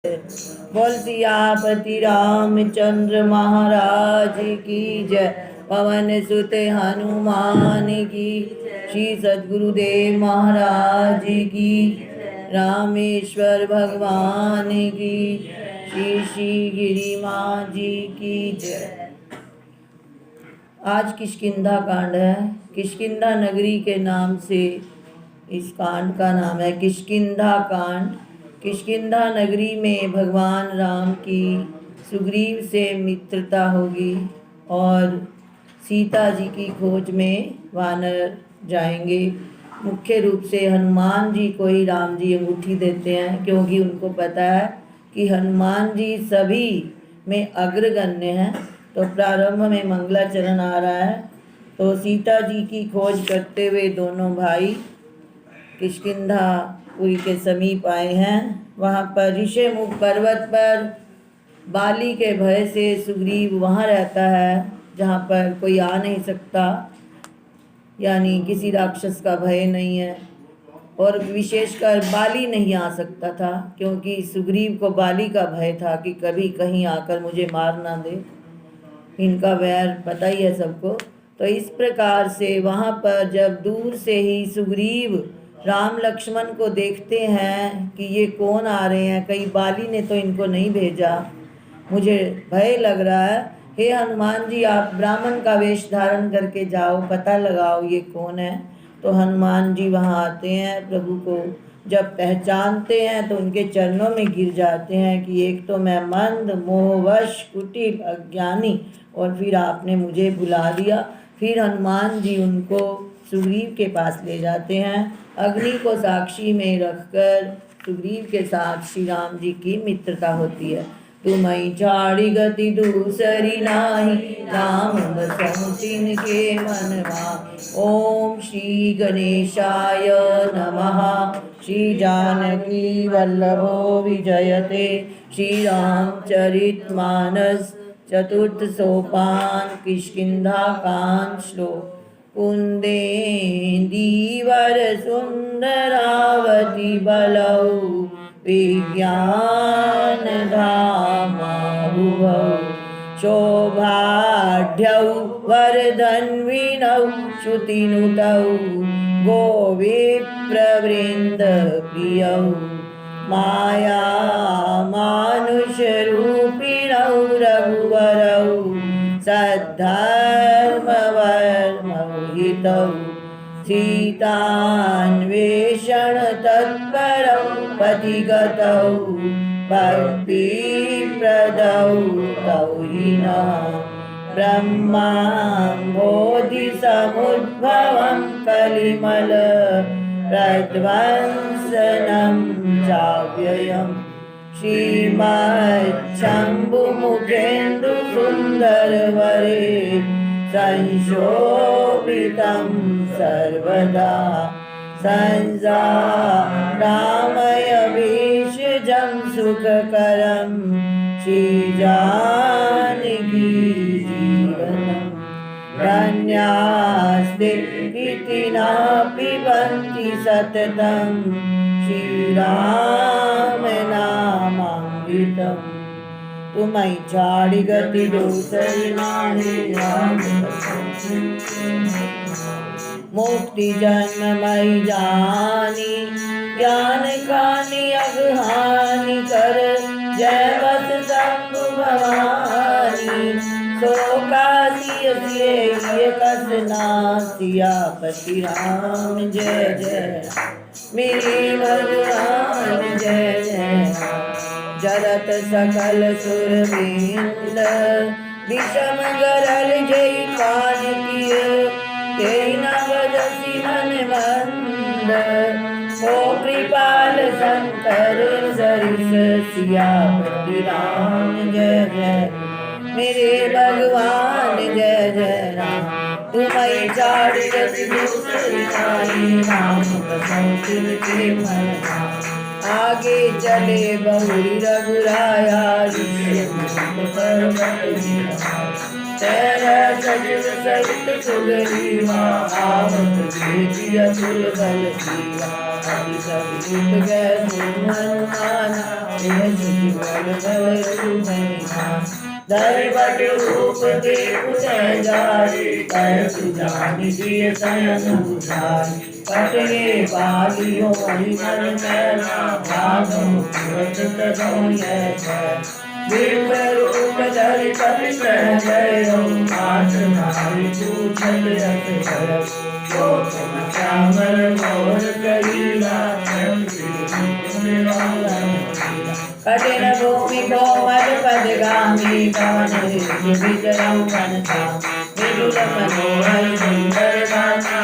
बोल सियापति रामचंद्र महाराज की जय। पवन सुत हनुमान की, श्री सद्गुरुदेव महाराज की, रामेश्वर भगवान की, श्री गिरी माँ जी की जय। आज किष्किंधा कांड है। किष्किंधा नगरी के नाम से इस कांड का नाम है किष्किंधा कांड। किष्किंधा नगरी में भगवान राम की सुग्रीव से मित्रता होगी और सीता जी की खोज में वानर जाएंगे। मुख्य रूप से हनुमान जी को ही राम जी अंगूठी देते हैं, क्योंकि उनको पता है कि हनुमान जी सभी में अग्रगण्य हैं। तो प्रारंभ में मंगलाचरण आ रहा है। तो सीता जी की खोज करते हुए दोनों भाई किष्किंधापुरी के समीप आए हैं। वहाँ पर ऋषिमुख पर्वत पर बाली के भय से सुग्रीव वहाँ रहता है जहाँ पर कोई आ नहीं सकता, यानी किसी राक्षस का भय नहीं है। और विशेषकर बाली नहीं आ सकता था, क्योंकि सुग्रीव को बाली का भय था कि कभी कहीं आकर मुझे मार ना दे। इनका वैर पता ही है सबको। तो इस प्रकार से वहाँ पर जब दूर से ही सुग्रीव राम लक्ष्मण को देखते हैं कि ये कौन आ रहे हैं, कहीं बाली ने तो इनको नहीं भेजा, मुझे भय लग रहा है। हे हनुमान जी, आप ब्राह्मण का वेश धारण करके जाओ, पता लगाओ ये कौन है। तो हनुमान जी वहाँ आते हैं। प्रभु को जब पहचानते हैं तो उनके चरणों में गिर जाते हैं कि एक तो मैं मंद मोहवश कुटिल अज्ञानी, और फिर आपने मुझे बुला दिया। फिर हनुमान जी उनको सुग्रीव के पास ले जाते हैं। अग्नि को साक्षी में रखकर सुग्रीव के साथ श्री राम जी की मित्रता होती है। तुम्हें चाड़ी गति दूसरी नाही, राम बसहु तिनके मनवा। ओम श्री गणेशाय नमः। श्री जानकी वल्लभो विजयते। श्री रामचरित मानस चतुर्थ सोपान किष्किंधा कांड श्लोक। कुंदेन्दीवर सुंदरावती बलौ, विज्ञान धामाहुभौ। शोभाढ्यौ वर्धन्विनौ श्रुतिनुतौ, गोविप्रवृन्द प्रियौ। माया मानुषरूपिणौ रघुवरौ, सद्धर्मवर्महितौ। सीतान्वेषण तत्परौ पथिगतौ, भक्तिप्रदौ तौ हीनः। ब्रह्माम्भोधिसमुद्भवं कलिमल, प्रध्वंसनं चाव्ययम्। श्रीमच्छम्भुमुखेन्दुसुन्दरवरे, संशोभितं सर्वदा। संसारामय भेषजं सुखकरं, श्रीजानकी जीवनम्। धन्यास्ते कीर्तिना पिबन्ति सततं, श्रीराम नामामृतम्। तुम्हें छाड़ी गति दूसरी नाही, मुक्ति जन्ममयि जानी। ज्ञान खानी अगहानी कर, जय बस शंभु भवानी। सो काशी कसना, सियापति राम जय जय। मेरे भगवान जय जय। जरत सकल सुरविंद, विषम गरल जय कान किए। तेई न बजसी मन मंद, ओ कृपाल शंकर सरिस। सियापति राम जय जय। मेरे भगवान जय जय राम। तुम्हें चाड़ी गति दूसरी नाही, राम बसहु तिनके मनवा। आगे चले बहुरी रघुराया, ऋषिमुख पर्वत जिन्हारा। तेरा सजन सहित सुग्रीवा आवत देखी अतुल बल सीवा अति सब जुट गए सुन हनुमाना यह सुजीवन बल सुमैना दरबट रूप देखु जय जारी कैसि जानि जिय शयन उधारी पटगे पालियो मन मैना भागम तुरत तरो यह रूप धरि पति जय मात नारी पूछल श्यामल मोर करीला कठिन भूमि कोमल पदगामी पवन विचरऊ वन धाम विदुर मनोहर सुंदर गाना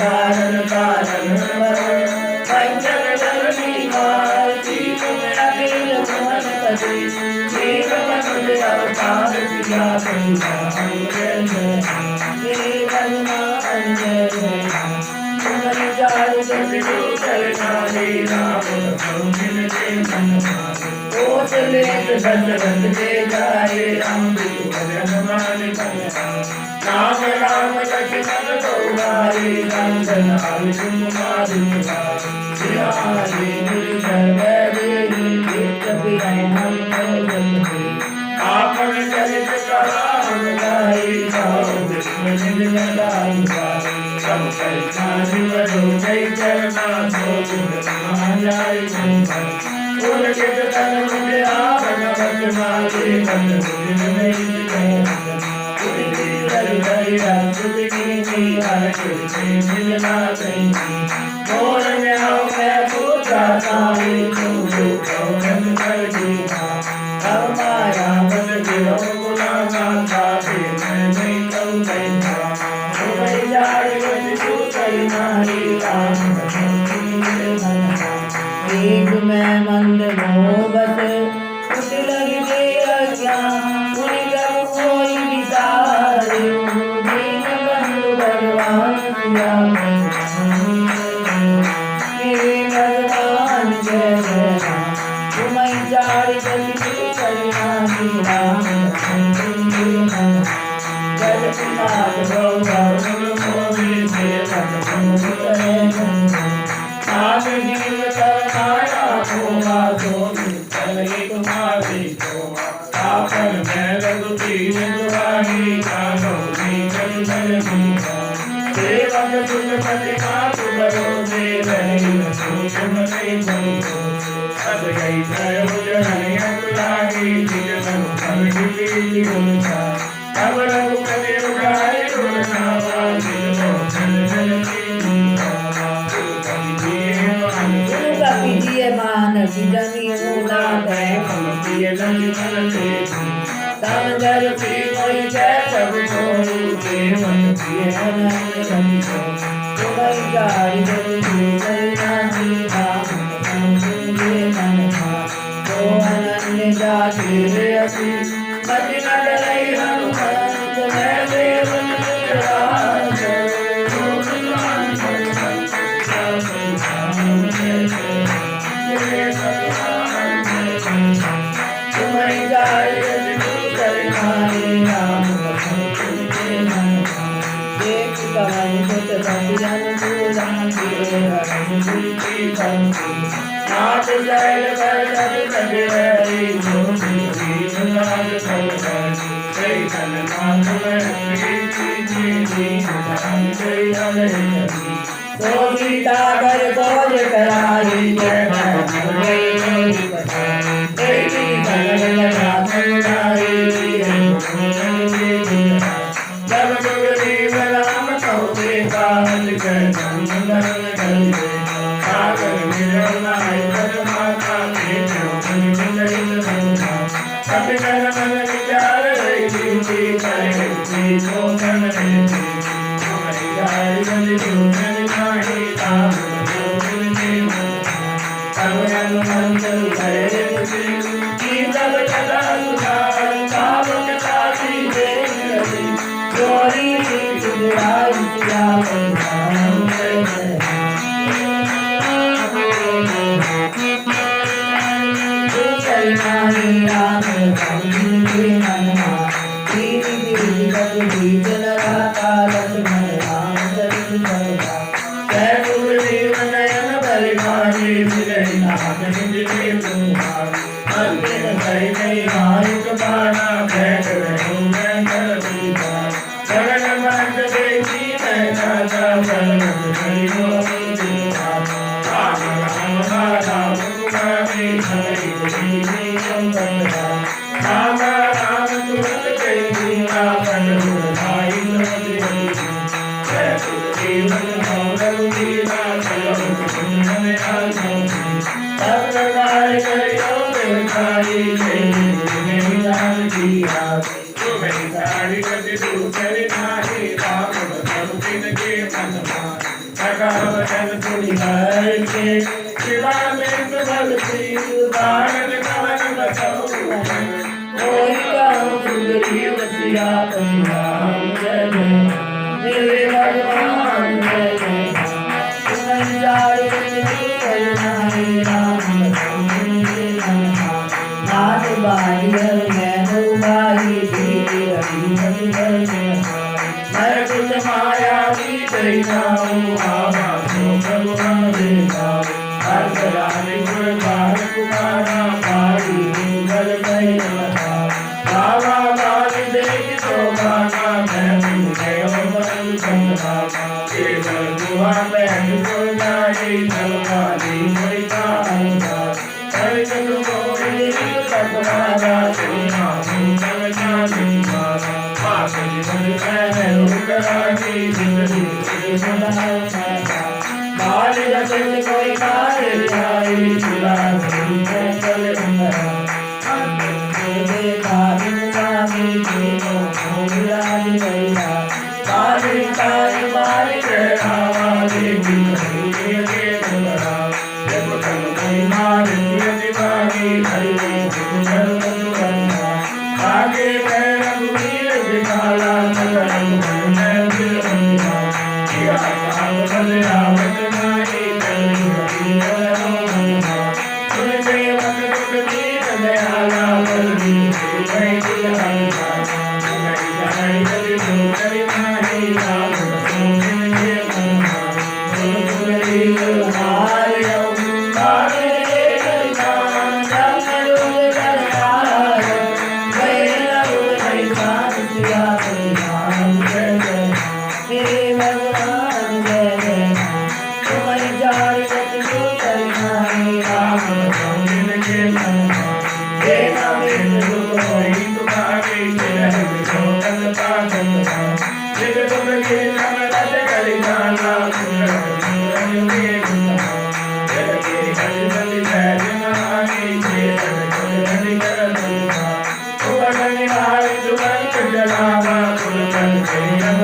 कारण कारण पंचन दर्शी मारती अखिल मोहन पति जीव मनुज अवतार सिया दशरथ के जाए राम राम लक्ष्मण गौरारी रामचंद्र हरि कुमारी आपन चरित कहा हम गाई सब परिचारी बड़ो जय चरना उनके तन मुझे आवण बच मारे बन मैं मंद मोहबत कुछ लगी दे अज्ञान उन्हीं जब कोई विचार दीन बंधु भगवान सिया मेरे भगवान जय जय राम तुम्हें जारी बलि करना राम जय कुमार गौरव मोदी आज जीव करनाया होगा सोनी चले तुम्हारी आपन मैं रघुबीर दुआरी कानो नीचल नरमी सेवक तुझ पति मातु भरोसे रही सोच मते भरोसे अब गई जय मुझे अनुरागी जिज मन फल गिली गुणसा अब रघुपति उठाए गुणसावा जिज मोचन जलती मानसी समझर की कोई जय सब कोई देवन किए अनंत बंधो तुम्हारी जारी जल्दी करना जी राम समझे मन तो अनन्य जाति रे असी मत न डरई हनुमंत मैं देवन राज तुम्हारी जारी नाथ जैल कर कभी तो सीता कर बोझ कराई जब जुगरीब राम कहते काल कर सागर मिलनाई कर माता कभी कर मन विचार रही करे तो मन हमारी जारी बलि सुनन नाही राम सब हनुमंत करे की सब कथा सुनाई काबक काशी देवी जोरी समझी के मनमा दीदी दीदी कट बीज लगाता लक्ष्मण राम चरित करता जय गुरुदेव नयन बलिहारी मिले नाथ निधि के तुम्हारी अंतिम कई कई मारिक बाना बैठ रहो मैं कर दीदा जगन मंद देखी मैं नाचा बलवत करी मोही दीदा राम राम राम तुम्हारी हरि गुरी संबंधा राम राम तुरंत कई दीना बलवु भाई नदी जय गुरुदेव नमो दीना बलवु कुंदन आजो सब प्रकार करियो देवतारी जय विधान किया तुम्हें सारी गति दूसरी नारी राम सब दिन के मनमा सका वचन सुनी हर के शिवा में भक्ति भारत कवन बसो कोई कहूँ सुग्रीव सिया राम जय जय मेरे भगवान जय जय तुम्हें सारी गति राम नाथ बाई मैं बाई दीदी हरी मैं कुछ माया की दैनाऊँ आवा तो प्रभु हम देखाऊँ हर सराने गुरबार कुमारा बाई गूगल कई बताऊँ बाबा बाली देख तो बाबा मैं मुझे बल संभाला केवल दुआ मैं गुर जाए नलवाली कोई का पकवाना तेरा मुंगल जाने वाला पास जीवन मैं रुकरानी जिंदगी से सुनाऊंगा बाल रचन कोई कार्य आई चुरा नहीं चल बंदरा अंधे देखा बिना जीवो भोगराज गया बाली काई बाली तेरा वाले भी के बंदरा जब तक कोई मार दीवानी हरि आगे मैं रघुवीर दिखाला सकल मैं बिलबंदा किया काम बलरामत नाई कली तुझे वक्त दुखदीर दयाला बलवी मैं दिलबंदा तुम्हें जाई कभी करी नाही राम सोचन के मनमा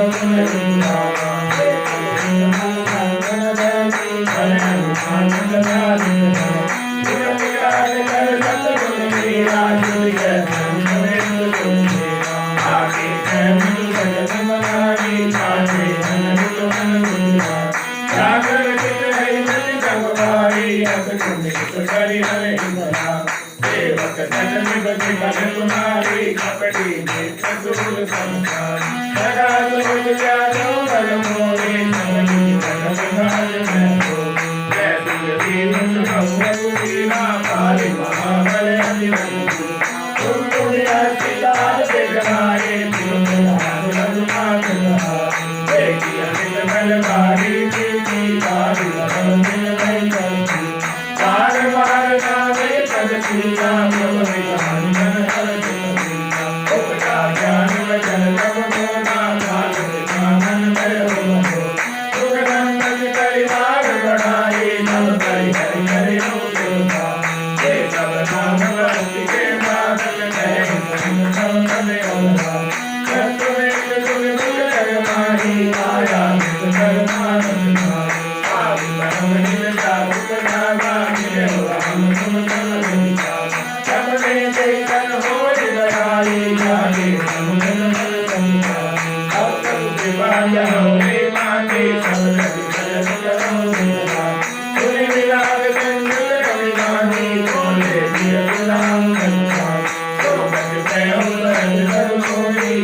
तुम हारियो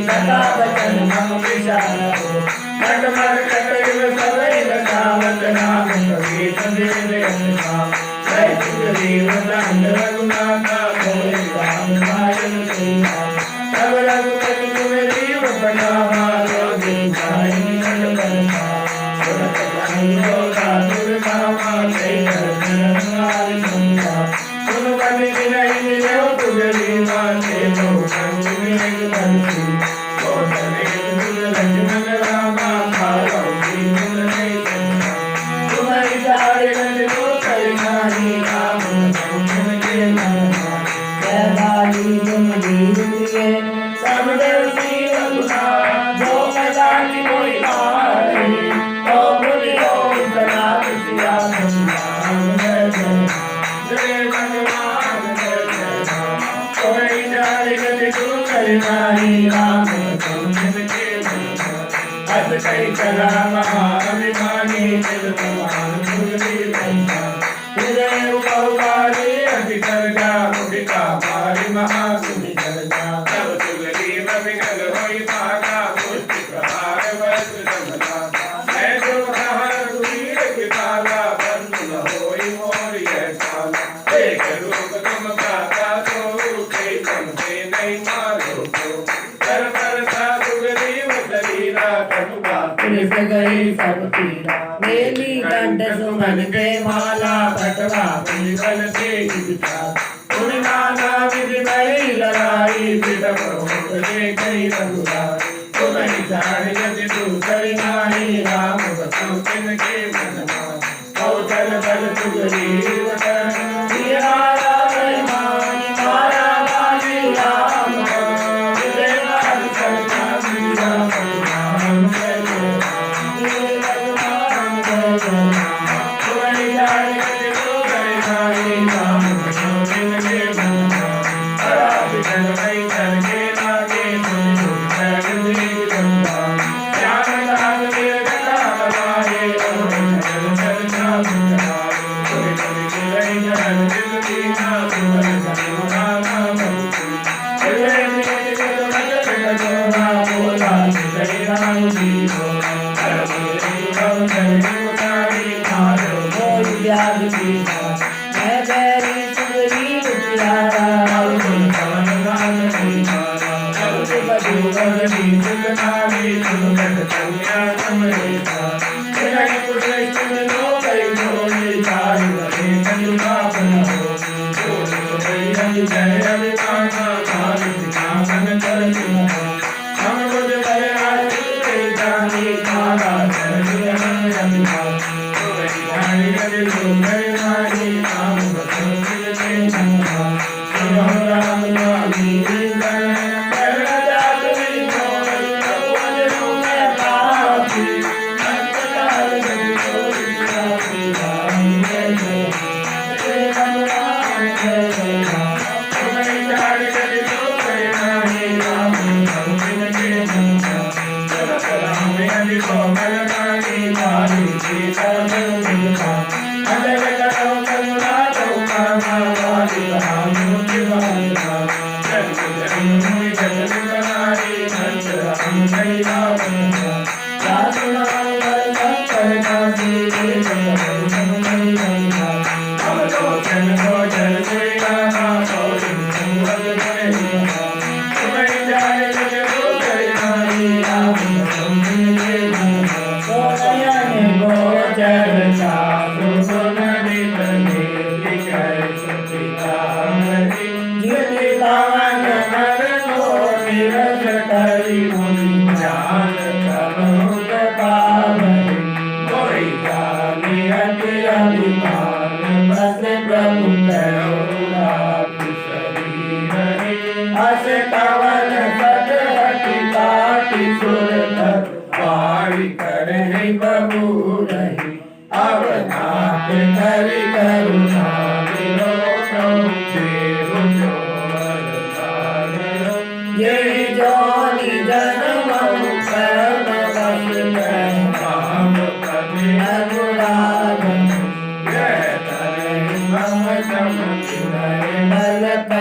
कथा बचन हम विशाल हो मट मट कटक सवै लगावत नाम कभी संदेव अनुसार जय सुखदेव नंद रघुनाथा बोले राम नायक तुम तब रघुपति तुम जीव बनावा जो दिन जाय निकट बरसा सुरत बंधो साधुर नामा जय दर्शन हमारी संसा सुन बन विनय मिलो तुझरी माते बहु संग मिल बंसी गोधन तुझ लक्ष्मण रामा खालो की तुम नहीं संसा तुम्हारी सारे रंग को करिनाही राम तुम के नामा जय बाली तुम वीर प्रिय सब देव श्री रघुनाथ जो मैदान की कोई हारे तो भूलियो सनात सिया राम जय जय जय भगवान जय जय राम कोई जाने गति तू करिनाही राम तुम के नामा अत कई कला महाअभिमानी दिल भगवान तुझी बंसा हृदय उपवारी अधिकर जा मुदिका पारी महासुनि चर्चा तब सुगरीव विकल होई भागा पुष्टि प्रहार वज्र समता मैं जो प्रहार सुवीर कृपाला बंधु न होई मोर यह काला एक रूप तुम प्राता तो कई तुम से नहीं मारो तो कर परसा सुगरीव शरीरा कटुआ पुलिस गई सब तीरा मेली कंठ सुमन के माला पटवा बल से विचार नाना विधि मई लड़ाई विदे कई रघुराई तुम्हें जान यदि तू करिनाही राम बसु तिन के मन कौशल बल सुग्रीव मारा बाली राम विजय मार करता राम तुम्हें जान यदि तू करिनाही राम बसु तिन के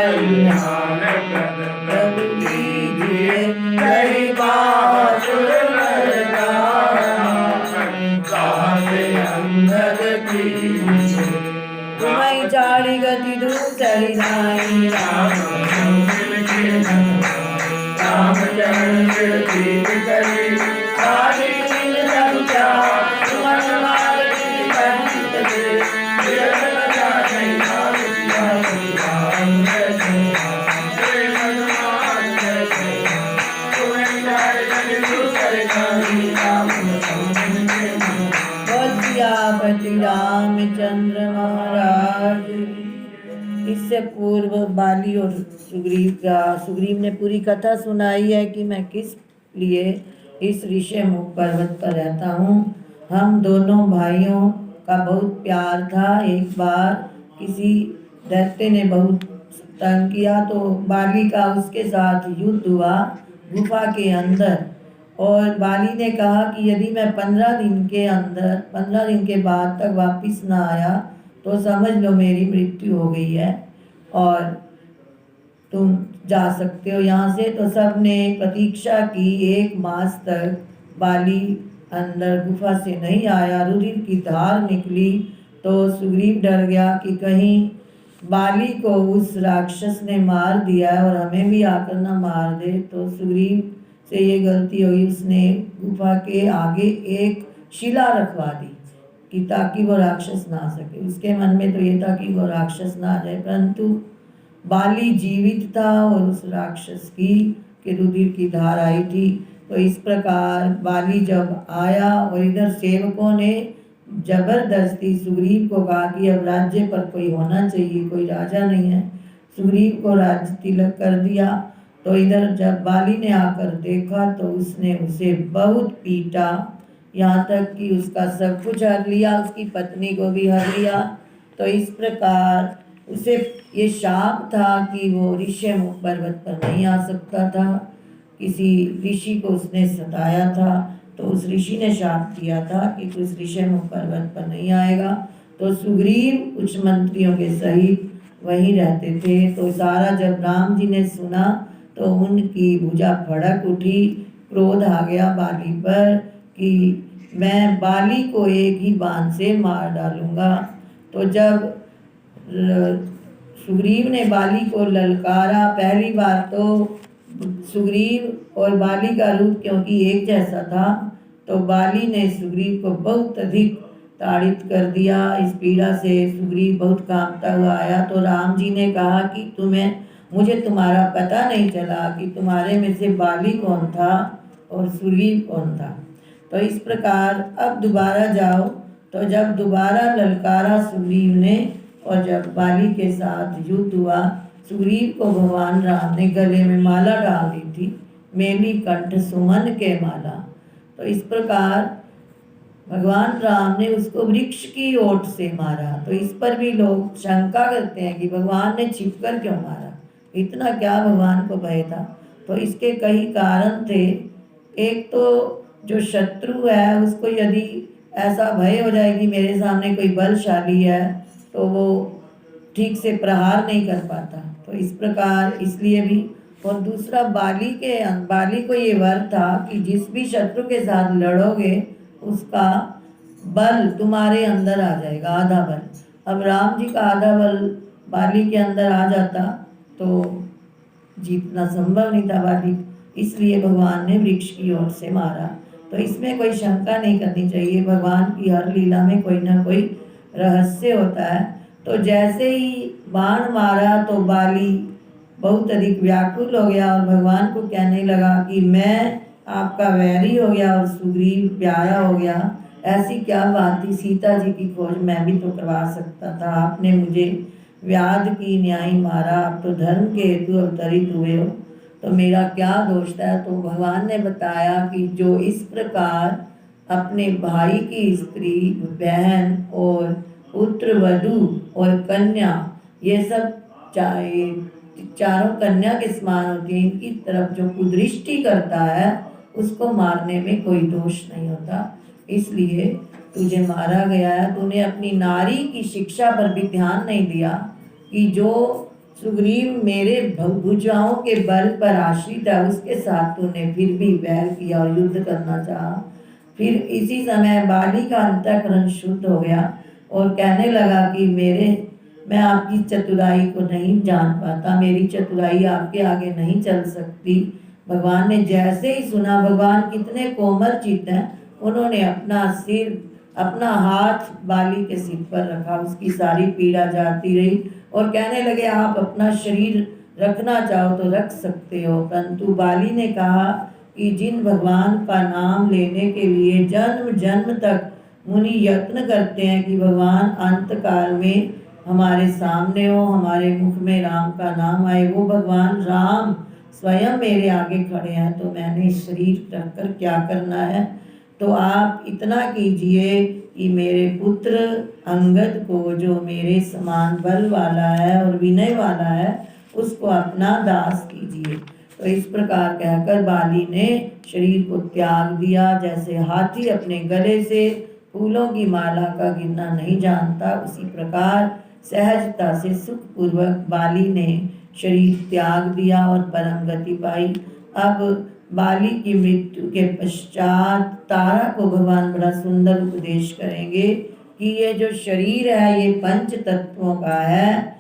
कल्याण प्रभु कीजिए। बाली और सुग्रीव ने पूरी कथा सुनाई है कि मैं किस लिए इस ऋषिमुख पर्वत पर रहता हूँ। हम दोनों भाइयों का बहुत प्यार था। एक बार किसी दैत्य ने बहुत तंग किया तो बाली का उसके साथ युद्ध हुआ गुफा के अंदर। और बाली ने कहा कि यदि मैं 15 दिन के बाद तक वापस ना आया तो समझ लो मेरी मृत्यु हो गई है और तुम जा सकते हो यहाँ से। तो सब ने प्रतीक्षा की। 1 मास तक बाली अंदर गुफा से नहीं आया। रुधिर की धार निकली तो सुग्रीव डर गया कि कहीं बाली को उस राक्षस ने मार दिया और हमें भी आकर न मार दे। तो सुग्रीव से ये गलती हुई, उसने गुफा के आगे एक शिला रखवा दी कि ताकि वो राक्षस ना आ सके। उसके मन में तो ये था कि वो राक्षस ना आ जाए, परंतु बाली जीवित था और उस राक्षस की के रुधिर की धार आई थी। तो इस प्रकार बाली जब आया और इधर सेवकों ने जबरदस्ती सुग्रीव को कहा कि अब राज्य पर कोई होना चाहिए, कोई राजा नहीं है। सुग्रीव को राज्य तिलक कर दिया। तो इधर जब बाली ने आकर देखा तो उसने उसे बहुत पीटा, यहाँ तक कि उसका सब कुछ हर लिया, उसकी पत्नी को भी हर लिया। तो इस प्रकार उसे ये शाप था कि वो ऋषिमुख पर्वत पर नहीं आ सकता था। किसी ऋषि को उसने सताया था तो उस ऋषि ने शाप दिया था कि तू इस ऋषिमुख पर्वत पर नहीं आएगा। तो सुग्रीव कुछ मंत्रियों के सहित वहीं रहते थे। तो सारा जब राम जी ने सुना तो उनकी भुजा फड़क उठी, क्रोध आ गया बाली पर कि मैं बाली को एक ही बाण से मार डालूंगा। तो जब सुग्रीव ने बाली को ललकारा, पहली बार तो सुग्रीव और बाली का रूप क्योंकि एक जैसा था तो बाली ने सुग्रीव को बहुत अधिक ताड़ित कर दिया। इस पीड़ा से सुग्रीव बहुत कांपता हुआ आया। तो राम जी ने कहा कि मुझे तुम्हारा पता नहीं चला कि तुम्हारे में से बाली कौन था और सुग्रीव कौन था। तो इस प्रकार अब दोबारा जाओ। तो जब दोबारा ललकारा सुग्रीव ने और जब बाली के साथ युद्ध हुआ, सुग्रीव को भगवान राम ने गले में माला डाल दी थी, मेली कंठ सुमन के माला। तो इस प्रकार भगवान राम ने उसको वृक्ष की ओट से मारा। तो इस पर भी लोग शंका करते हैं कि भगवान ने छिपकर क्यों मारा, इतना क्या भगवान को भय था। तो इसके कई कारण थे। एक तो जो शत्रु है उसको यदि ऐसा भय हो जाए कि मेरे सामने कोई बलशाली है तो वो ठीक से प्रहार नहीं कर पाता। तो इस प्रकार इसलिए भी। और दूसरा बाली को ये वर था कि जिस भी शत्रु के साथ लड़ोगे उसका बल तुम्हारे अंदर आ जाएगा, आधा बल। अब राम जी का आधा बल बाली के अंदर आ जाता तो जीतना संभव नहीं था बाली, इसलिए भगवान ने वृक्ष की ओर से मारा। तो इसमें कोई शंका नहीं करनी चाहिए, भगवान की हर लीला में कोई ना कोई रहस्य होता है। तो जैसे ही बाण मारा तो बाली बहुत अधिक व्याकुल हो गया और भगवान को कहने लगा कि मैं आपका वैरी हो गया और सुग्रीव प्यारा हो गया। ऐसी क्या बात थी, सीता जी की खोज मैं भी तो करवा सकता था, आपने मुझे व्याध की न्याय मारा, आप तो धर्म के हेतु अवतरित हुए हो, तो मेरा क्या दोष था। तो भगवान ने बताया कि जो इस प्रकार अपने भाई की स्त्री, बहन और पुत्र, वधू और कन्या, ये सब चारों कन्या के समान होती है, इनकी तरफ जो कुदृष्टि करता है उसको मारने में कोई दोष नहीं होता, इसलिए तुझे मारा गया है। तूने अपनी नारी की शिक्षा पर भी ध्यान नहीं दिया कि जो सुग्रीव मेरे भुजाओं के बल पर आश्रित है उसके साथ तूने फिर भी वैर किया और युद्ध करना चाहा। फिर इसी समय बाली का अंतःकरण शुद्ध हो गया और कहने लगा कि मैं आपकी चतुराई को नहीं जान पाता, मेरी चतुराई आपके आगे नहीं चल सकती। भगवान ने जैसे ही सुना, भगवान कितने कोमल चित्त हैं, उन्होंने अपना हाथ बाली के सिर पर रखा, उसकी सारी पीड़ा जाती रही और कहने लगे आप अपना शरीर रखना चाहो तो रख सकते हो। परंतु बाली ने कहा कि जिन भगवान का नाम लेने के लिए जन्म जन्म तक मुनि यत्न करते हैं कि भगवान अंत काल में हमारे सामने हो, हमारे मुख में राम का नाम आए। वो भगवान राम स्वयं मेरे आगे खड़े हैं, तो मैंने शरीर रखकर क्या करना है। तो आप इतना कीजिए कि मेरे पुत्र अंगद को, जो मेरे समान बल वाला है और विनय वाला है, उसको अपना दास कीजिए। तो इस प्रकार कहकर बाली ने शरीर को त्याग दिया। जैसे हाथी अपने गले से फूलों की माला का गिरना नहीं जानता, उसी प्रकार सहजता से सुखपूर्वक बाली ने शरीर त्याग दिया और परम गति पाई। अब बाली की मृत्यु के पश्चात तारा को भगवान बड़ा सुंदर उपदेश करेंगे कि ये जो शरीर है ये पंच तत्वों का है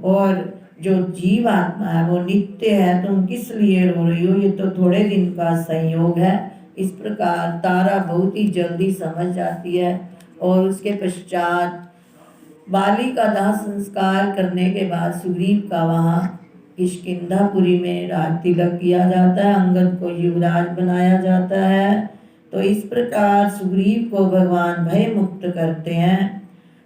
और जो जीव आत्मा है वो नित्य है। तुम किस लिए रो रही हो, ये तो थोड़े दिन का संयोग है। इस प्रकार तारा बहुत ही जल्दी समझ जाती है और उसके पश्चात बाली का दाह संस्कार करने के बाद सुग्रीव का वहाँ किष्किंधापुरी में राज तिलक किया जाता है, अंगद को युवराज बनाया जाता है। तो इस प्रकार सुग्रीव को भगवान भय मुक्त करते हैं।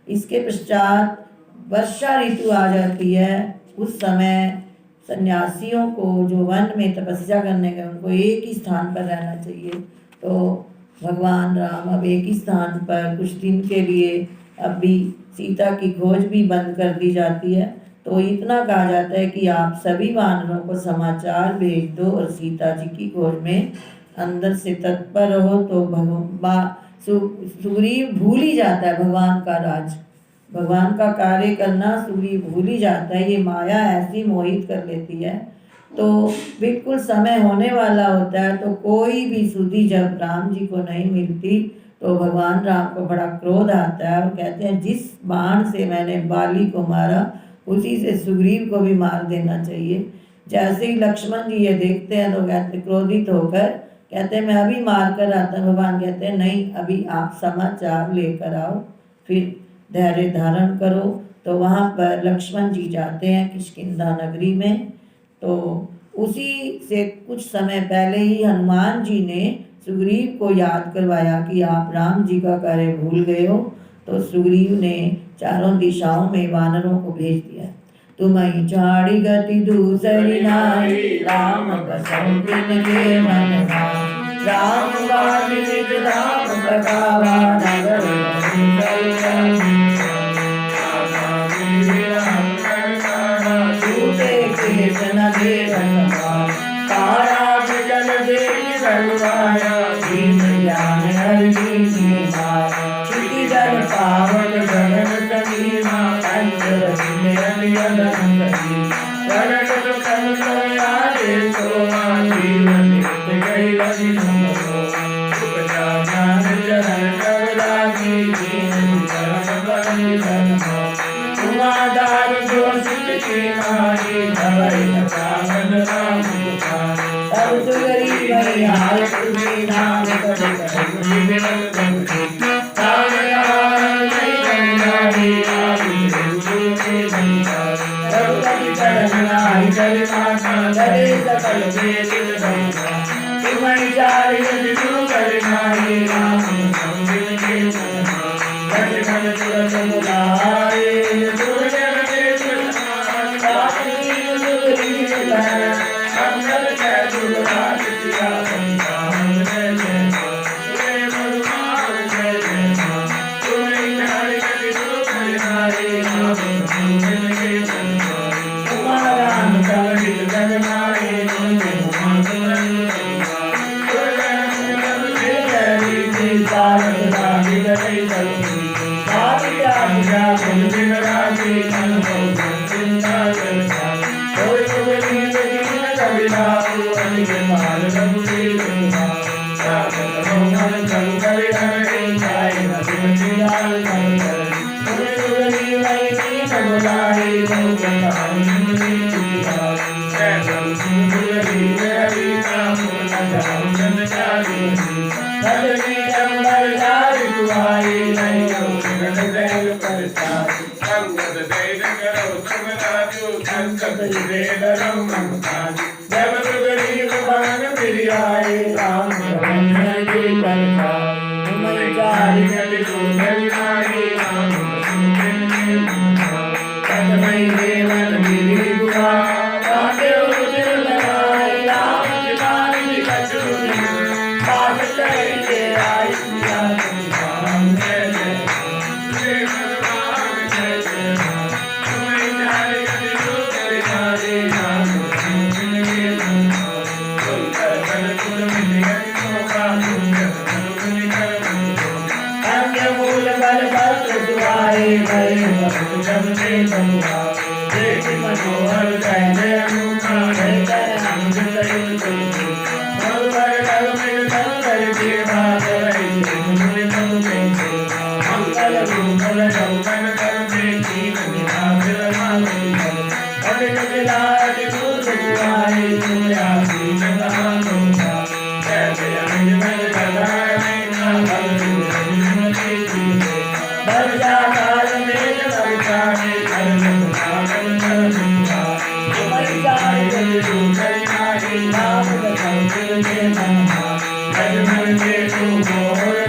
इसके पश्चात वर्षा ऋतु आ जाती है। उस समय सन्यासियों को जो वन में तपस्या करने गए उनको एक ही स्थान पर रहना चाहिए। तो भगवान राम अब एक ही स्थान पर कुछ दिन के लिए, अब भी सीता की खोज भी बंद कर दी जाती है। तो इतना कहा जाता है कि आप सभी वानरों को समाचार भेज दो और सीता जी की खोज में अंदर से तत्पर रहो। तो सुग्रीव भूल ही जाता है भगवान का राज, भगवान का कार्य करना सुग्रीव भूल ही जाता है। ये माया ऐसी मोहित कर लेती है। तो बिल्कुल समय होने वाला होता है तो कोई भी सुधि जब राम जी को नहीं मिलती तो भगवान राम को बड़ा क्रोध आता है और कहते हैं जिस बाण से मैंने बाली को मारा उसी से सुग्रीव को भी मार देना चाहिए। जैसे ही लक्ष्मण जी ये देखते हैं तो कहते क्रोधित होकर कहते हैं मैं अभी मार कर आता। भगवान कहते हैं नहीं, अभी आप समाचार लेकर आओ, फिर धैर्य धारण करो। तो वहाँ पर लक्ष्मण जी जाते हैं किष्किंधा नगरी में। तो उसी से कुछ समय पहले ही हनुमान जी ने सुग्रीव को याद करवाया कि आप राम जी का कार्य भूल गए हो। तो सुग्रीव ने चारों दिशाओं में वानरों को भेज दिया। तुम्हें झाड़ी गति दूसरी नाई, राम बसहु तिनके मन भाई। राम बाण निज धाम बटावा, नगर छूटे केश न देव समान। तारा जल देख गरुड़ाया, दीन ज्ञान हर दीनी माया। क्षिति जल पावन गगन समीमा, अंतर निरंजन सती। गगन सुतन सोयारे सोमा, जीवन नित्य गई लगी सुमरो। उपजा ज्ञान चरण कर लागी, दीन चरण बंदी धर्मो। उमादार जोशित की नारी, भवै कामन राम दुखारी। तब सुग्रीव हाय तुझे नाम करि कहि विमल गंगे। राम राम नहीं गंगारी, आदि देव बंधारी। रघुपति चरण नाहि चरि मासा, करे सकल वेद गंगा। तुम्हें चारि यदि तू करि नाहि, राम संग के मना। लक्ष्मण तुरत बुलाए, दुर्जन के दुर्धान। राम सुग्रीव कहे, अंगद कह दुर्राज सिया संतान। जय जय जय भगवान जय जय मां। तुम्हें चारि यदि तू करि नाहि, राम संग के मना। तुम्हारा अनुसार जग मारे, तुमने हुआ तुरंत जब सुग्रीव बन फिर आए, राम तुम्हें चारि यदि तू करि नाहि, राम नाम बताओ तुझे मनमा मन के तू बोल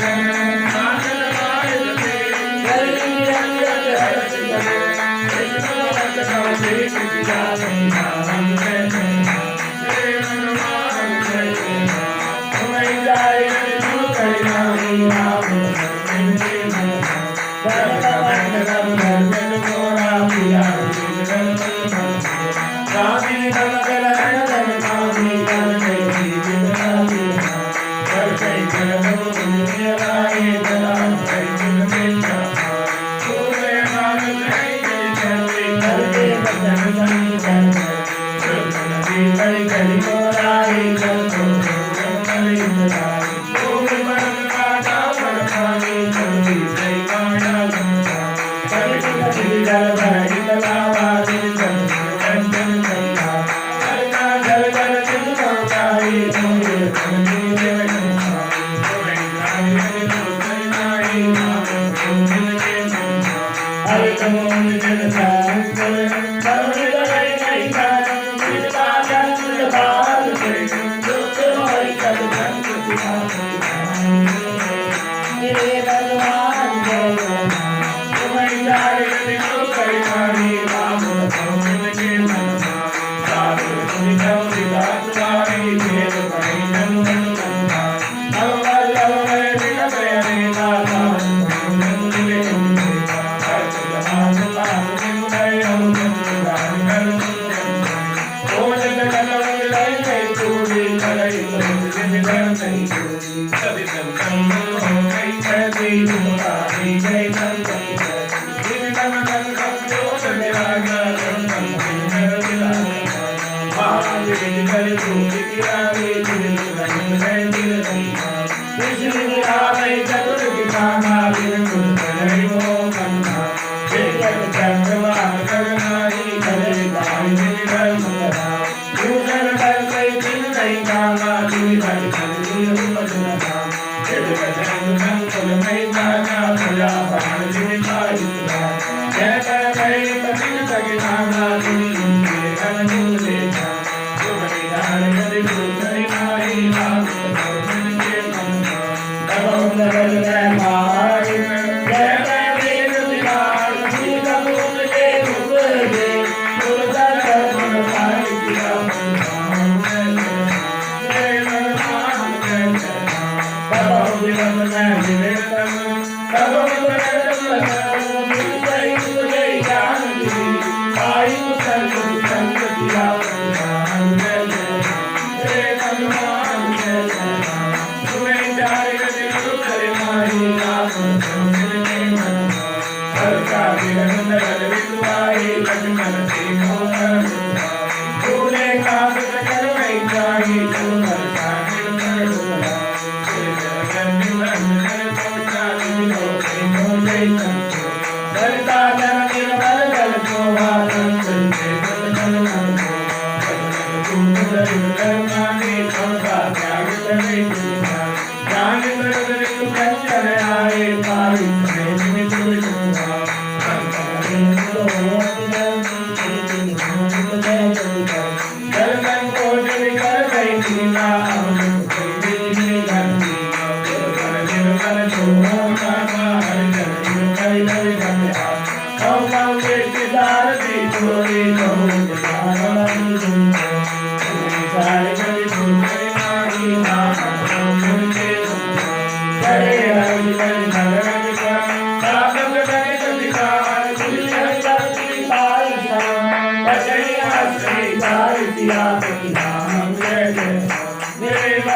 Hare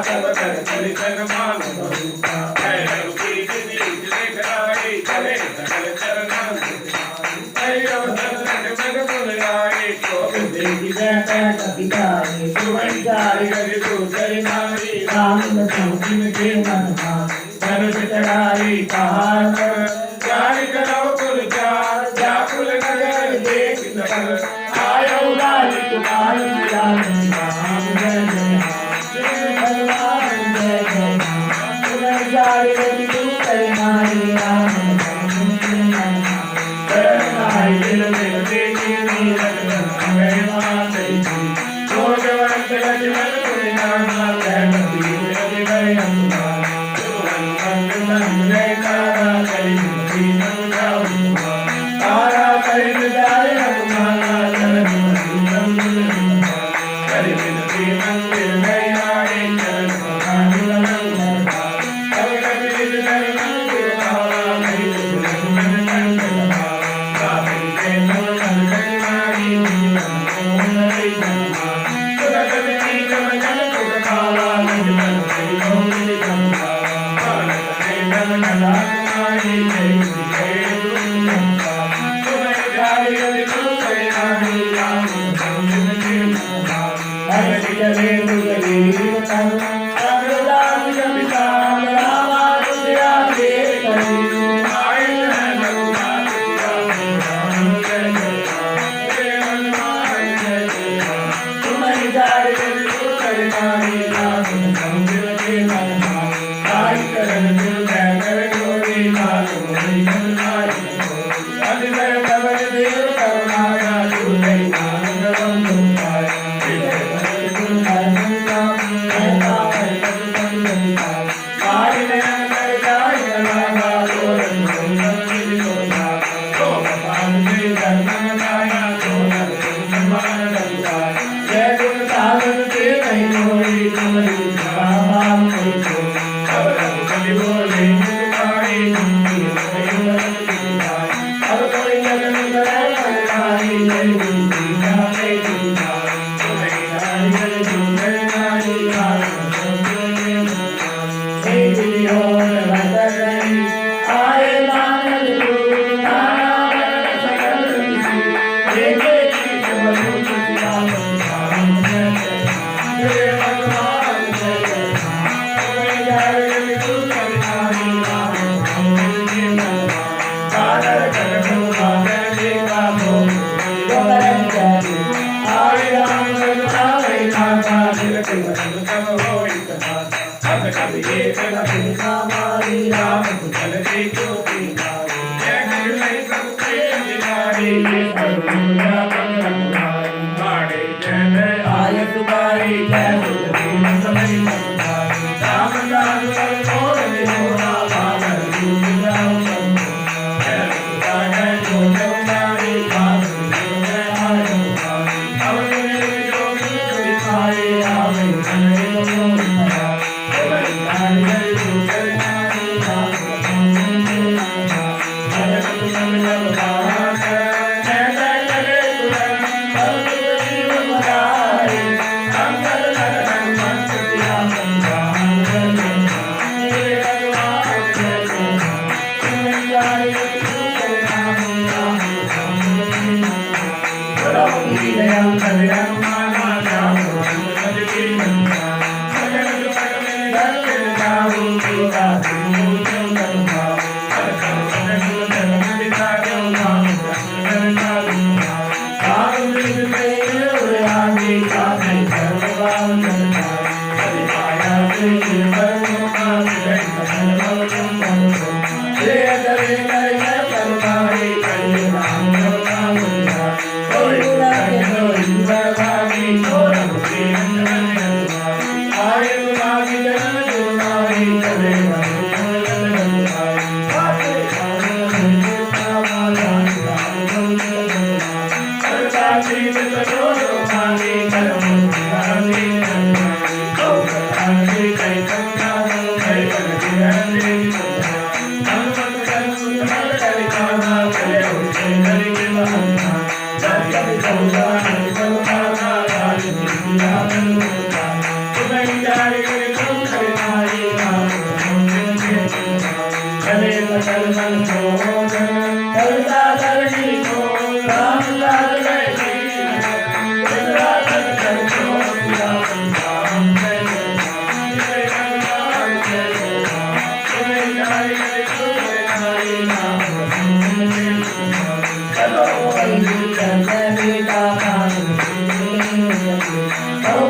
सब कर चरितन मान रूपा जय रघुपीत दीन दिखलाई चले सकल चरणन जय अवसर जग पुर आए को देवी जय कपिताए सुवन चारि गज दूसर नारी राम संकीन के मन धन चढ़ाई पहाड़ चारि करव कुल चार जाकुल नगर देख सकल आयो लाल कुमार राम राम जय जय भगवान जय जय सुवन चारि गज दूसर नारी राम दिल में देखी नीरज मेरे मान देखी भोगवंत लक्ष्मण तुझे नाना कहती मेरे गए अनुमान सुवन मंद मंद तारा करी मुझी नंगा हुआ तारा करी जाए हनुमाना चरण मधु मंदिर करी विनती मंदिर गए आए चरण भगवान लंगा तब कभी दिल कर मंदिर भावा करी रघुमन नंद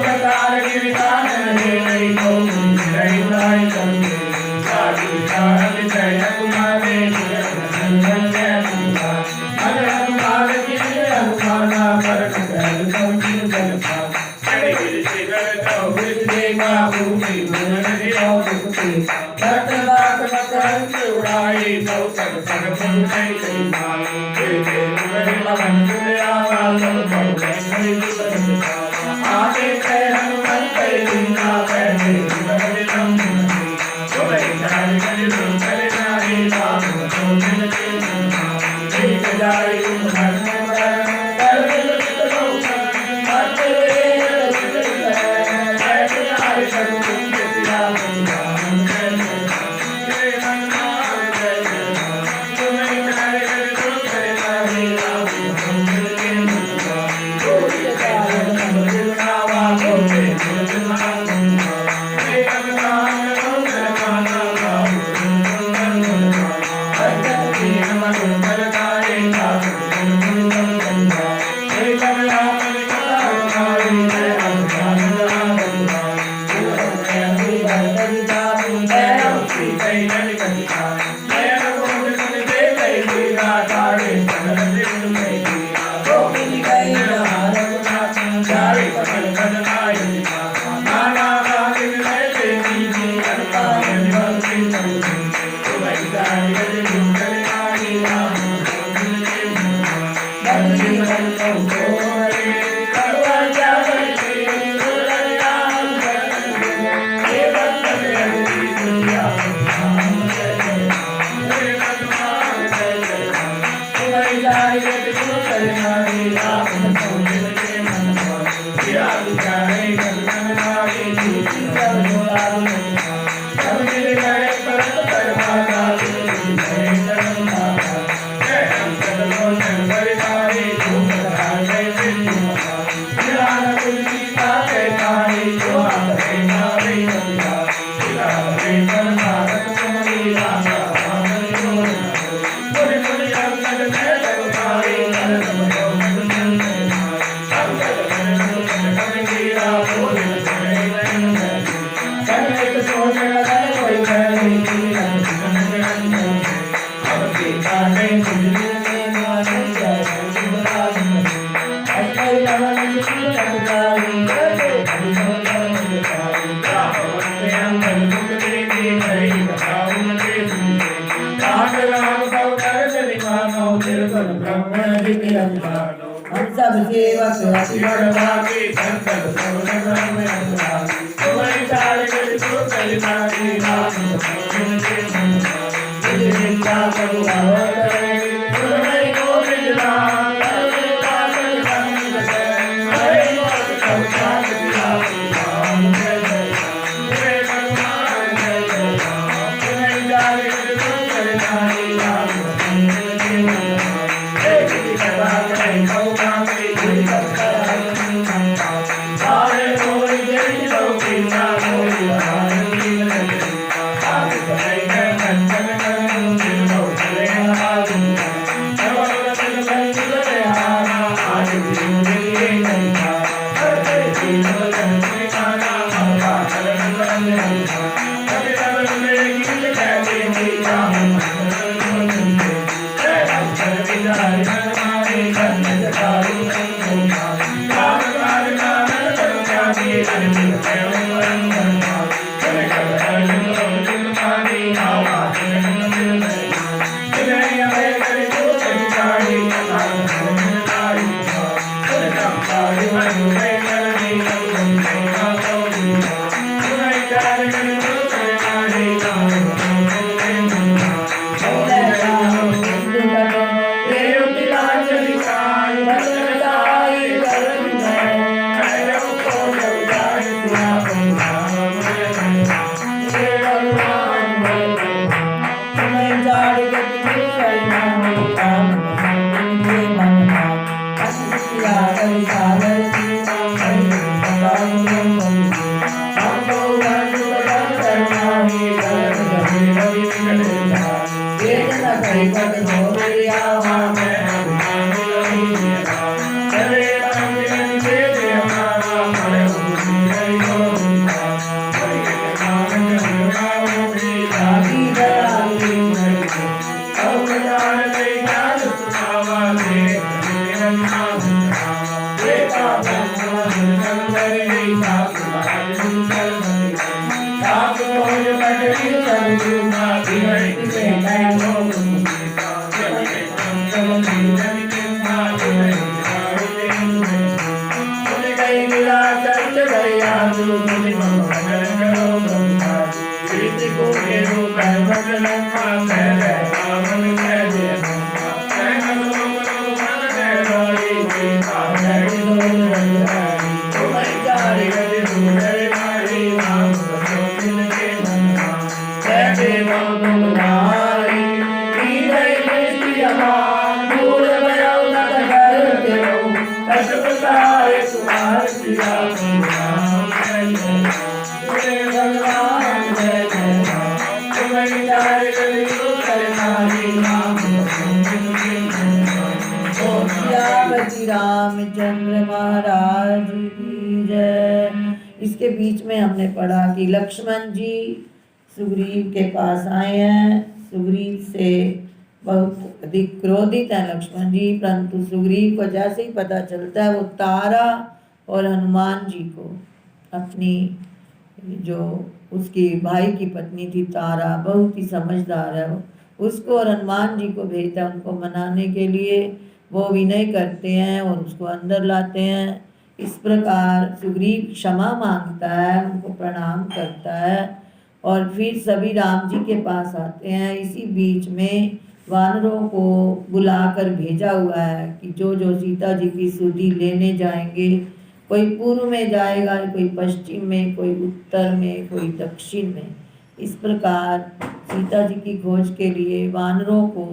कतार गिरिकानन देवई को रही उड़ाई करके साधु विचार जय कुमारे नंदन जय कुमार अरे हनुमान की जय हनुमाना पर कर संकीर्तन जलपा अरे गिरि शिखर तो विदेगा भूमि मन दियो दुखते भक्त लाख मकर उड़ाई तो सब सब नहीं गई मां तेरे मेरे पवन दुनिया सब बहु नहीं आगे से हनुमान पे दुनिया बैठे बड़े लंब तो चार गज कर नारी राम तो मिल के एक जाई हनुमान कर तो आते आए सब सिया हम सब सेवक भागी संकट तुम्हारी चाल रामचंद्र महाराज की जय। इसके बीच में हमने पढ़ा कि लक्ष्मण जी सुग्रीव के पास आए हैं। सुग्रीव से बहुत अधिक क्रोधित है लक्ष्मण जी, परंतु सुग्रीव को जैसे ही पता चलता है वो तारा और हनुमान जी को, अपनी जो उसकी भाई की पत्नी थी तारा, बहुत ही समझदार है वो, उसको और हनुमान जी को भेजता है उनको मनाने के लिए। वो विनय करते हैं और उसको अंदर लाते हैं। इस प्रकार सुग्रीव क्षमा मांगता है, उनको प्रणाम करता है और फिर सभी राम जी के पास आते हैं। इसी बीच में वानरों को बुलाकर भेजा हुआ है कि जो जो सीता जी की सुधि लेने जाएंगे, कोई पूर्व में जाएगा, कोई पश्चिम में, कोई उत्तर में, कोई दक्षिण में। इस प्रकार सीता जी की खोज के लिए वानरों को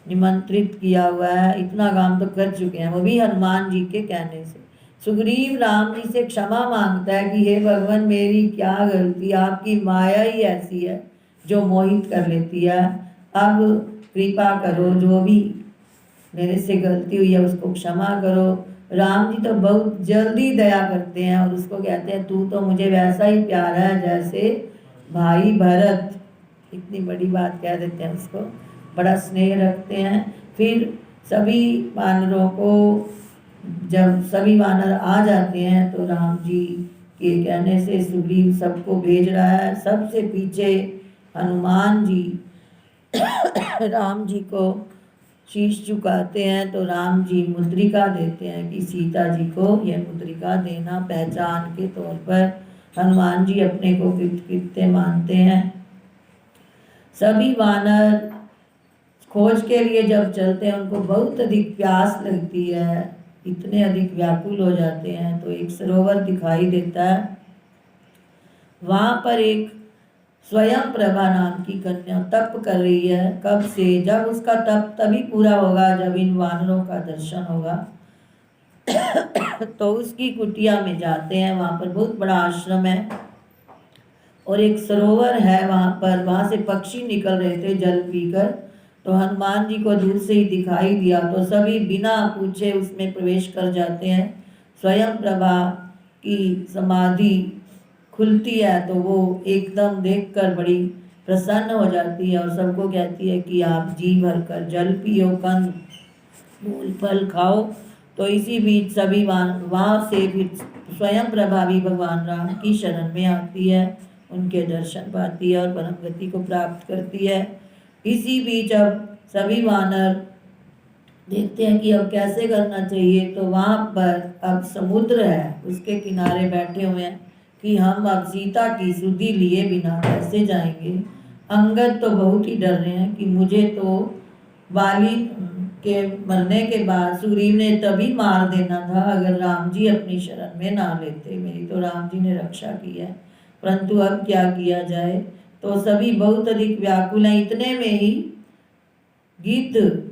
निमंत्रित किया हुआ है। इतना काम तो कर चुके हैं, वो भी हनुमान जी के कहने से। सुग्रीव राम जी से क्षमा मांगता है कि हे भगवान, मेरी क्या गलती, आपकी माया ही ऐसी है जो मोहित कर लेती है। अब कृपा करो, जो भी मेरे से गलती हुई है उसको क्षमा करो। राम जी तो बहुत जल्दी दया करते हैं और उसको कहते हैं तू तो मुझे वैसा ही प्यारा है जैसे भाई भरत। इतनी बड़ी बात कह देते हैं उसको, बड़ा स्नेह रखते हैं। फिर सभी वानरों को, जब सभी वानर आ जाते हैं तो राम जी के कहने से सुग्रीव सबको भेज रहा है। सबसे पीछे हनुमान जी राम जी को शीश झुकाते हैं तो राम जी मुद्रिका देते हैं कि सीता जी को यह मुद्रिका देना पहचान के तौर पर। हनुमान जी अपने को कृतकृत्य मानते हैं। सभी वानर खोज के लिए जब चलते हैं उनको बहुत अधिक प्यास लगती है, इतने अधिक व्याकुल हो जाते हैं। तो एक सरोवर दिखाई देता है, वहाँ पर एक स्वयं प्रभा नाम की कन्या तप कर रही है। कब से? जब उसका तप तभी पूरा होगा जब इन वानरों का दर्शन होगा। तो उसकी कुटिया में जाते हैं, वहाँ पर बहुत बड़ा आश्रम है और एक सरोवर है वहाँ पर। वहाँ से पक्षी निकल रहे थे जल पीकर, तो हनुमान जी को दूर से ही दिखाई दिया तो सभी बिना पूछे उसमें प्रवेश कर जाते हैं। स्वयं प्रभा की समाधि खुलती है तो वो एकदम देखकर बड़ी प्रसन्न हो जाती है और सबको कहती है कि आप जी भर कर जल पियो, कंद फूल फल खाओ। तो इसी बीच सभी वहाँ से फिर स्वयं प्रभा भी भगवान राम की शरण में आती है, उनके दर्शन पाती है और परम गति को प्राप्त करती है। इसी बीच अब सभी वानर देखते हैं कि अब कैसे करना चाहिए। तो वहाँ पर अब समुद्र है, उसके किनारे बैठे हुए हैं कि हम अब सीता की सुधि लिए बिना कैसे जाएंगे। अंगद तो बहुत ही डर रहे हैं कि मुझे तो बाली के मरने के बाद सुग्रीव ने तभी मार देना था अगर राम जी अपनी शरण में ना लेते। मेरी तो राम जी ने रक्षा की है, परंतु अब क्या किया जाए। तो सभी बहुत अधिक व्याकुल हैं। इतने में ही गिद्ध,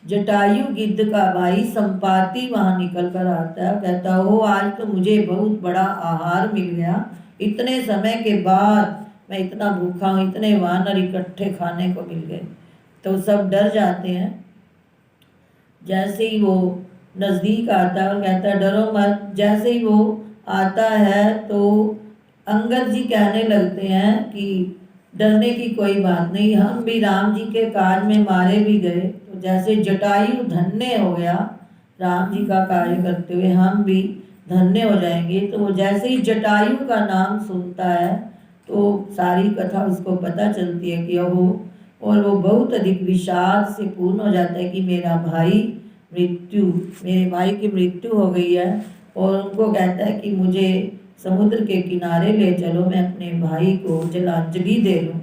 जटायु गिद्ध का भाई संपाति वहाँ निकल कर आता है, कहता हो आज तो मुझे बहुत बड़ा आहार मिल गया, इतने समय के बाद मैं इतना भूखा हूँ, इतने वानर इकट्ठे खाने को मिल गए। तो सब डर जाते हैं। जैसे ही वो नज़दीक आता है और कहता है डरो मत, जैसे ही वो आता है तो अंगद जी कहने लगते हैं कि डरने की कोई बात नहीं, हम भी राम जी के कार्य में मारे भी गए। तो जैसे जटायु धन्य हो गया राम जी का कार्य करते हुए, हम भी धन्य हो जाएंगे। तो वो जैसे ही जटायु का नाम सुनता है तो सारी कथा उसको पता चलती है कि ओहो, और वो बहुत अधिक विषाद से पूर्ण हो जाता है कि मेरे भाई की मृत्यु हो गई है। और उनको कहता है कि मुझे समुद्र के किनारे ले चलो, मैं अपने भाई को जलांजलि दे लूँ।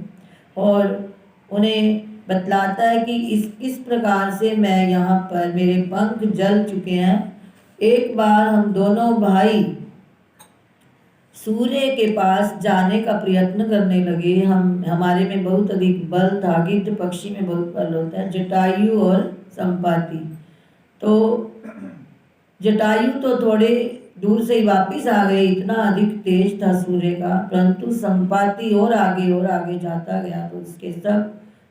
और उन्हें बतलाता है कि किस प्रकार से मैं यहाँ पर, मेरे पंख जल चुके हैं। एक बार हम दोनों भाई सूर्य के पास जाने का प्रयत्न करने लगे। हमारे में बहुत अधिक बल था, गिद्ध पक्षी में बहुत बल होता है, जटायु और संपाति। तो जटायु तो थोड़े दूर से ही वापिस आ गए, इतना अधिक तेज था सूर्य का, परंतु संपाति और आगे जाता गया तो उसके सब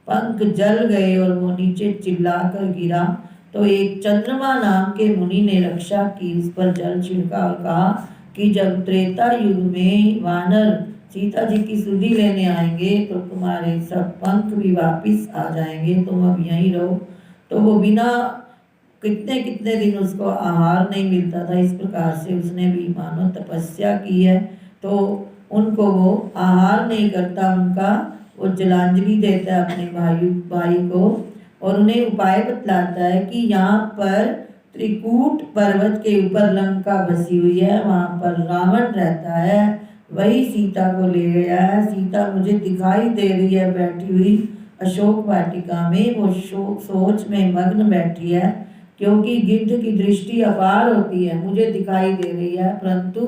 पंख जल गए और वो नीचे चिल्लाकर गिरा। तो एक चंद्रमा नाम के मुनि ने रक्षा की, उस पर जल छिड़का और कहा कि जब त्रेता युग में वानर सीता जी की सुधि लेने आएंगे तो तुम्हारे सब पंख भी वापिस आ जाएंगे, तुम अब यहीं रहो। तो वो बिना कितने कितने दिन उसको आहार नहीं मिलता था, इस प्रकार से उसने भी मानो तपस्या की है। तो उनको वो आहार नहीं करता, उनका वो जलांजलि देता है अपने भाई को और उन्हें उपाय बतलाता है कि यहाँ पर त्रिकूट पर्वत के ऊपर लंका बसी हुई है, वहाँ पर रावण रहता है, वही सीता को ले गया है। सीता मुझे दिखाई दे रही है बैठी हुई अशोक वाटिका में, वो सोच में मग्न बैठी है, क्योंकि गिद्ध की दृष्टि अपार होती है, मुझे दिखाई दे रही है परंतु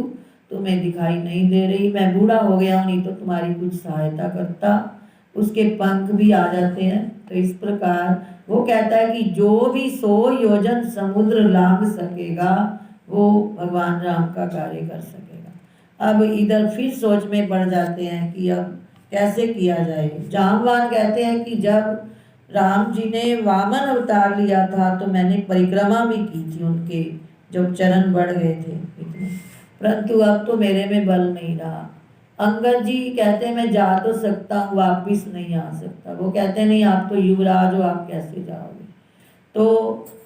तुम्हें दिखाई नहीं दे रही। मैं बूढ़ा हो गया हूँ, नहीं तो तुम्हारी कुछ सहायता करता। उसके पंख भी आ जाते हैं। तो इस प्रकार वो कहता है कि जो भी 100 योजन समुद्र लांघ सकेगा वो भगवान राम का कार्य कर सकेगा। अब इधर फिर सोच में पड़ जाते हैं कि अब कैसे किया जाए। जामवान कहते हैं कि जब राम जी ने वामन अवतार लिया था तो मैंने परिक्रमा भी की थी उनके, जब चरण बढ़ गए थे इतने, परंतु अब तो मेरे में बल नहीं रहा। अंगद जी कहते हैं मैं जा तो सकता हूँ, वापिस नहीं आ सकता। वो कहते हैं नहीं, आप तो युवराज हो, आप कैसे जाओगे। तो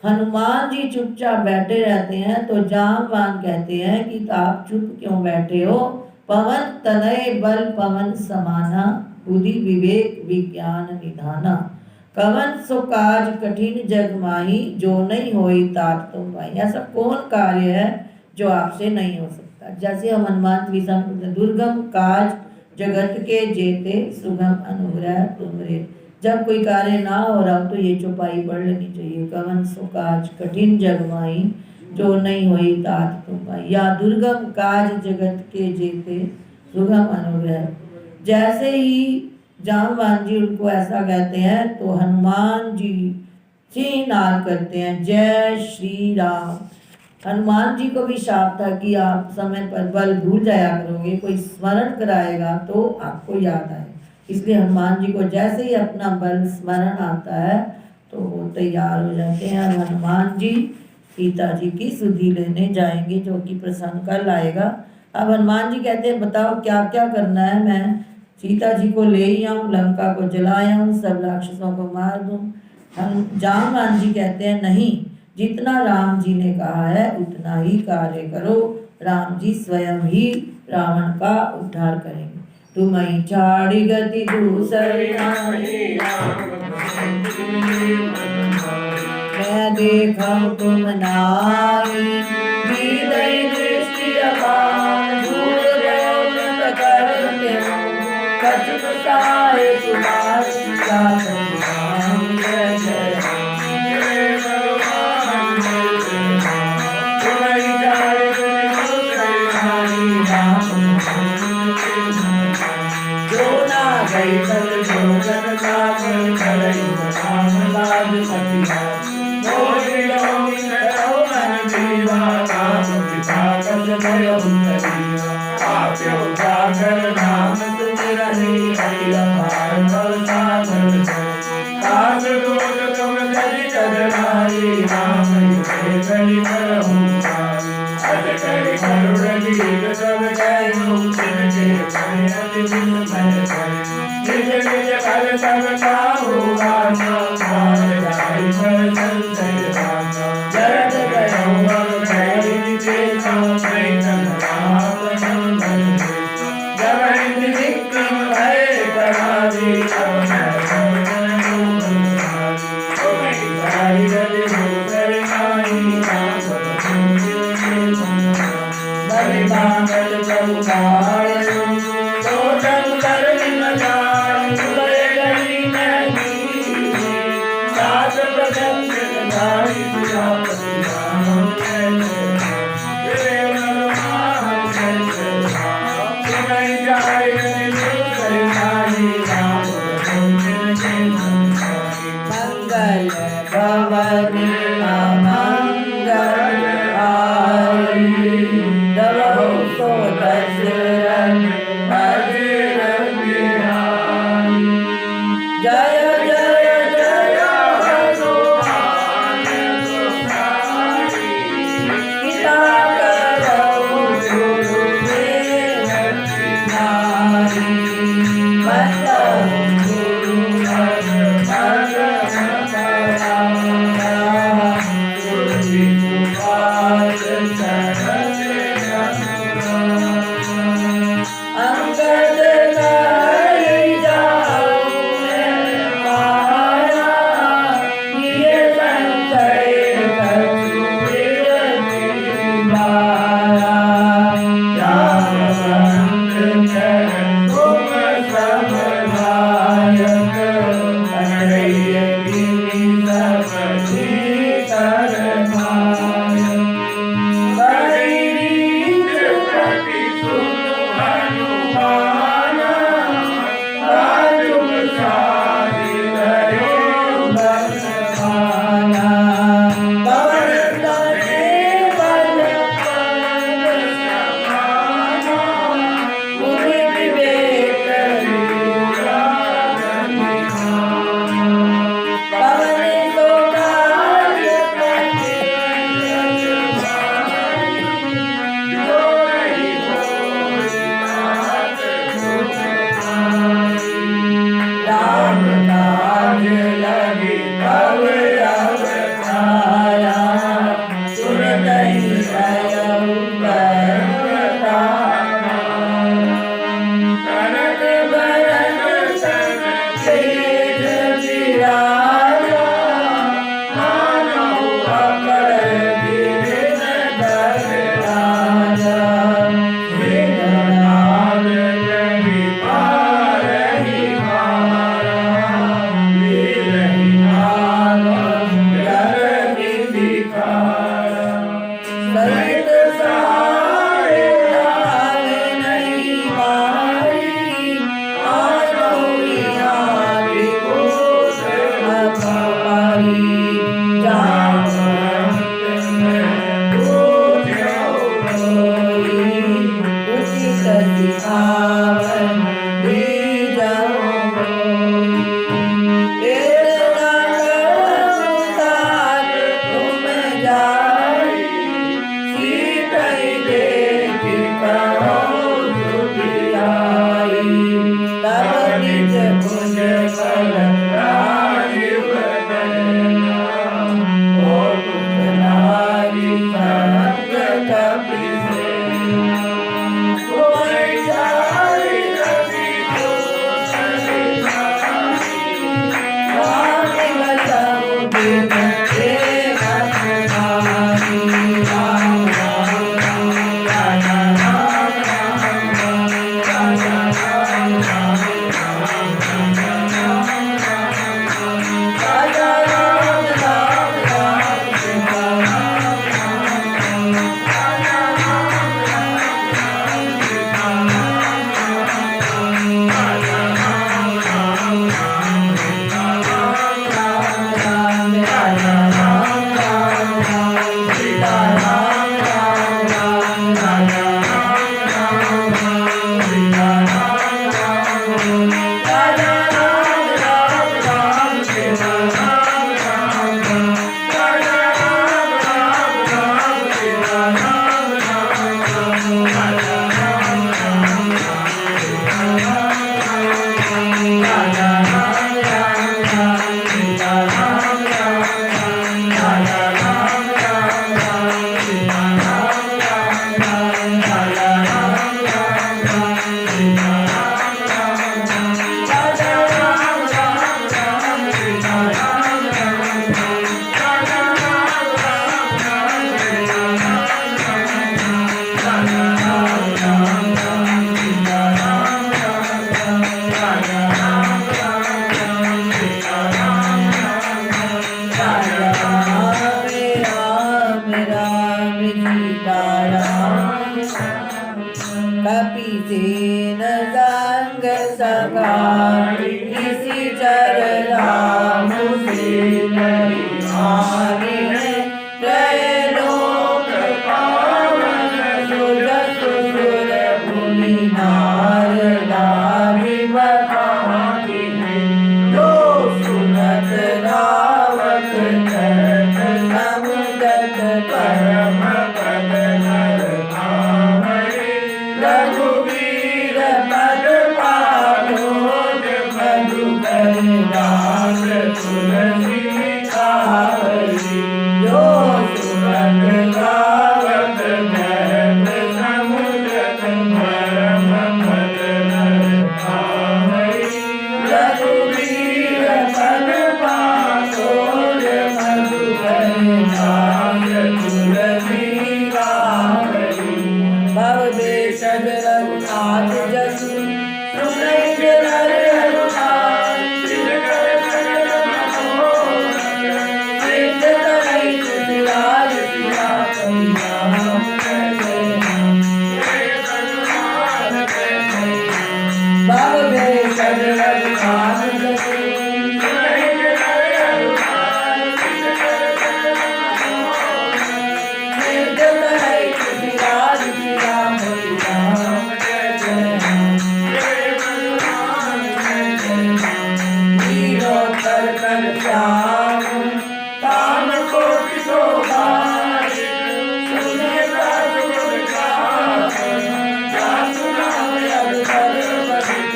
हनुमान जी चुपचाप बैठे रहते हैं। तो जामवान कहते हैं कि आप चुप क्यों बैठे हो, पवन तनय बल पवन समाना, बुद्धि विवेक विज्ञान निधाना, कवन सो काज कठिन जग माही, जो नहीं होई तात तुम भाई। ऐसा कौन कार्य है जो आपसे नहीं हो सकता। जैसे हम हनुमान चालीसा में दुर्गम काज जगत के जेते, सुगम अनुग्रह तुमरे। जब कोई कार्य ना हो रहा हो तो ये चौपाई पढ़ लेनी चाहिए, कवन सो काज कठिन जग माही, जो नहीं होई तात तुम भाई, या दुर्गम काज जगत के जेते, सुगम अनुग्रह। जैसे ही जामवान जी उनको ऐसा कहते हैं तो हनुमान जी सिंहनाद करते हैं, जय श्री राम। हनुमान जी को भी शाप था कि आप समय पर बल भूल जाया करोगे, कोई स्मरण कराएगा तो आपको याद आए। इसलिए हनुमान जी को जैसे ही अपना बल स्मरण आता है तो वो तैयार हो जाते हैं। हनुमान जी सीता जी की सुधि लेने जाएंगे, जो कि प्रसंग कल आएगा। अब हनुमान जी कहते हैं बताओ क्या क्या करना है, मैं सीता जी को ले ही आऊँ, लंका को जलाया हूँ, सब राक्षसों को मार दूँ। हम जामवान जी कहते हैं नहीं, जितना राम जी ने कहा है उतना ही कार्य करो, राम जी स्वयं ही रावण का उद्धार करेंगे। तुम्हें छाड़ी गति दूसरी नाही, मैं देखा तुम नाई, दीदई दृष्टि अपार, दूर बहुत करते हो, कछुक साहे तुम्हारी शासन, जय जय जय मंगल भवन अमंगल हारी दवौ सो दशरथ अजर बिहारी जय जय जय हनुमान पिता करौ गुरुदेव नारी बंदौ संग सखा किसी चरधाम से नहीं आगे है त्रैलोक पावन सुजस सुर मुनि नारदारि बखानी जो सुनत रावत जट समुदत परम पद नर धामरे रघुवीर पद पावोज मधुकर दास तुलसी खावरी जो सुनत रावत जट समुदत परम पद नर धामरे रघुवीर पद पावोज मधुकर दास तुलसी खावरी भव बेशद रघुनाथ जसु सुनैत नर हनुमान सिद्ध करई तुझार सिया भव बेशद रघुनाथ जसु सिद्ध करई तुझार सिया नीलोत्तर कर श्याम काम कोटि शोभा सुने प्रभु जाप जासु नाम अवसर बसित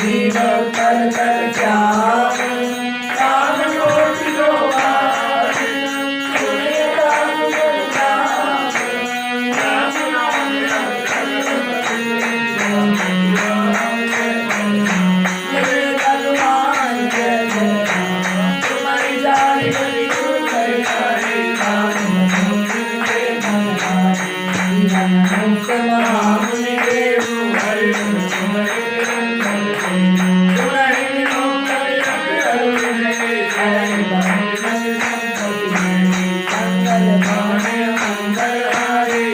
नीलोत्तर कर श्याम काम कोटि शोभा सुने प्रभु जाप जासु नाम अवसर जय भगवान जय जय तुम्हारी जानी बड़ी ऊपर हरे राम के भगवान जीवन मुक्त महामुनि देव हरि मंगल भाने मंगल हारे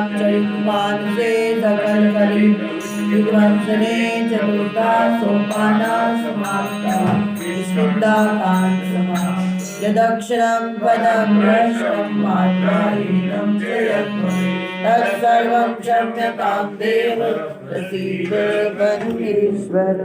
श्रीमद्रामचरितमानसे सकल कलि विध्वंसने चतुर्था सोपाना समाप्ता स्मिताकांड समाप्त यदक्षरं पदं भ्रष्टं मात्राहीनं च यद्भवेत् तत्सर्वं क्षम्यतां देव प्रसीद परमेश्वर।